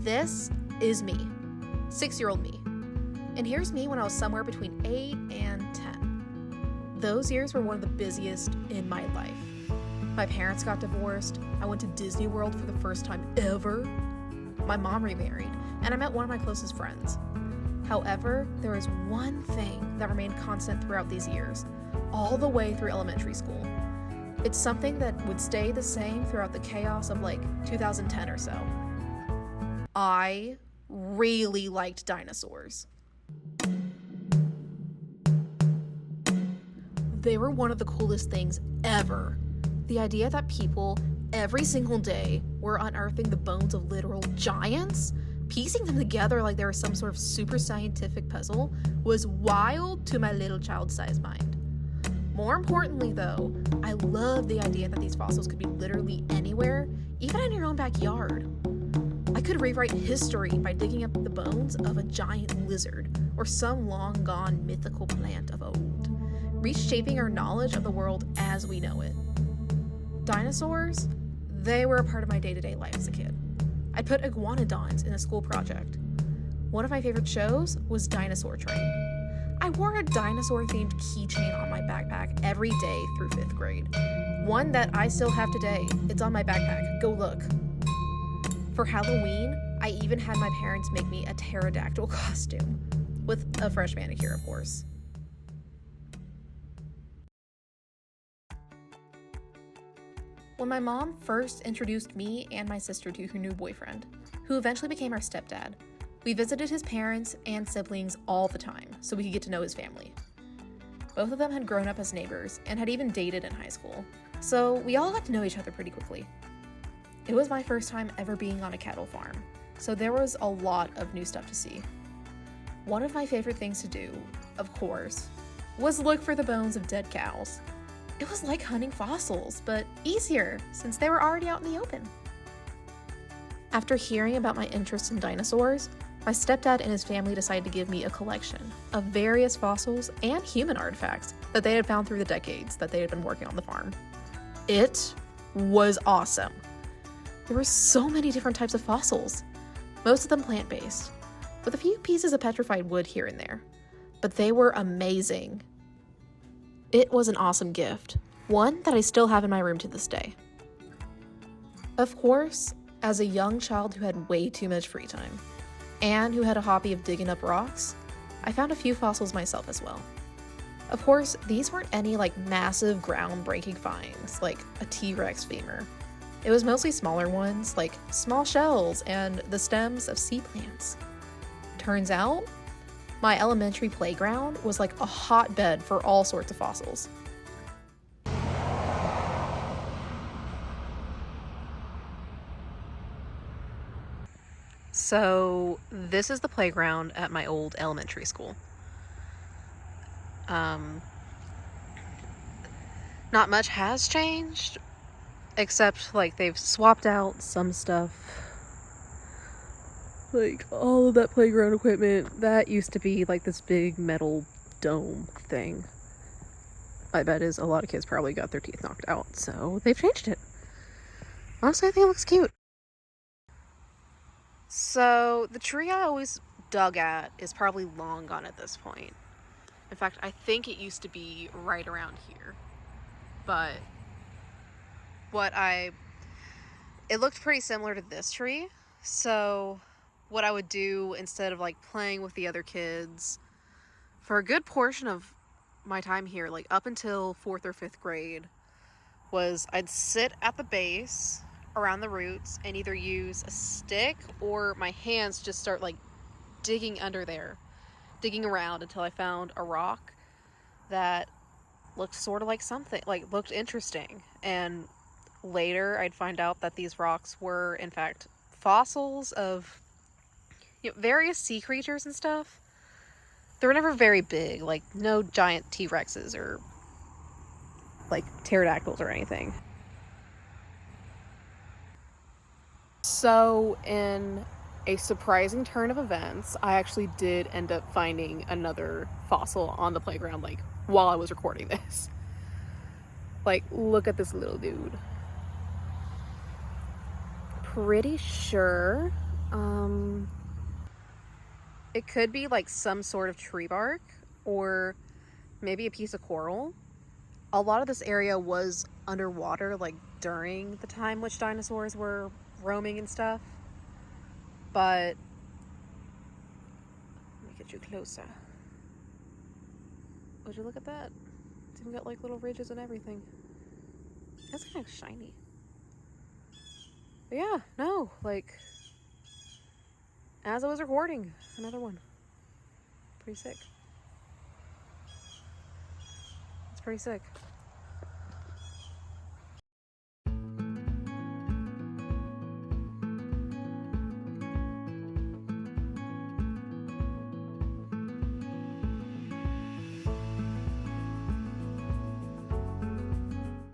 This is me, 6-year-old me. And here's me when I was somewhere between 8 and 10. Those years were one of the busiest in my life. My parents got divorced, I went to Disney World for the first time ever, my mom remarried, and I met one of my closest friends. However, there is one thing that remained constant throughout these years, all the way through elementary school. It's something that would stay the same throughout the chaos of 2010 or so. I really liked dinosaurs. They were one of the coolest things ever. The idea that people, every single day, were unearthing the bones of literal giants, piecing them together like they were some sort of super scientific puzzle, was wild to my little child-sized mind. More importantly, though, I love the idea that these fossils could be literally anywhere, even in your own backyard. I could rewrite history by digging up the bones of a giant lizard or some long-gone mythical plant of old, reshaping our knowledge of the world as we know it. Dinosaurs, they were a part of my day-to-day life as a kid. I put iguanodons in a school project. One of my favorite shows was Dinosaur Train. I wore a dinosaur-themed keychain on my backpack every day through 5th grade. One that I still have today. It's on my backpack. Go look. For Halloween, I even had my parents make me a pterodactyl costume, with a fresh manicure, of course. When my mom first introduced me and my sister to her new boyfriend, who eventually became our stepdad, we visited his parents and siblings all the time so we could get to know his family. Both of them had grown up as neighbors and had even dated in high school, so we all got to know each other pretty quickly. It was my first time ever being on a cattle farm, so there was a lot of new stuff to see. One of my favorite things to do, of course, was look for the bones of dead cows. It was like hunting fossils, but easier since they were already out in the open. After hearing about my interest in dinosaurs, my stepdad and his family decided to give me a collection of various fossils and human artifacts that they had found through the decades that they had been working on the farm. It was awesome. There were so many different types of fossils, most of them plant-based, with a few pieces of petrified wood here and there, but they were amazing. It was an awesome gift, one that I still have in my room to this day. Of course, as a young child who had way too much free time, and who had a hobby of digging up rocks, I found a few fossils myself as well. Of course, these weren't any massive groundbreaking finds, like a T-Rex femur. It was mostly smaller ones, like small shells and the stems of sea plants. Turns out, my elementary playground was like a hotbed for all sorts of fossils. So this is the playground at my old elementary school. Not much has changed, except they've swapped out some stuff. All of that playground equipment, that used to be this big metal dome thing. I bet a lot of kids probably got their teeth knocked out, so they've changed it. Honestly, I think it looks cute. So the tree I always dug at is probably long gone at this point. In fact, I think it used to be right around here. But it looked pretty similar to this tree, so what I would do instead of playing with the other kids for a good portion of my time here, up until 4th or 5th grade, was I'd sit at the base around the roots and either use a stick or my hands just start digging under there, digging around until I found a rock that looked sort of like something, looked interesting. And later I'd find out that these rocks were in fact fossils of various sea creatures and stuff. They were never very big, no giant T-Rexes or pterodactyls or anything. So in a surprising turn of events, I actually did end up finding another fossil on the playground while I was recording this. Look at this little dude. Pretty sure It could be like some sort of tree bark or maybe a piece of coral. A lot of this area was underwater, like during the time which dinosaurs were roaming and stuff. But let me get you closer. Would you look at that? It's even got like little ridges and everything. That's kind of shiny. But yeah, no, like as I was recording, another one. Pretty sick. It's pretty sick.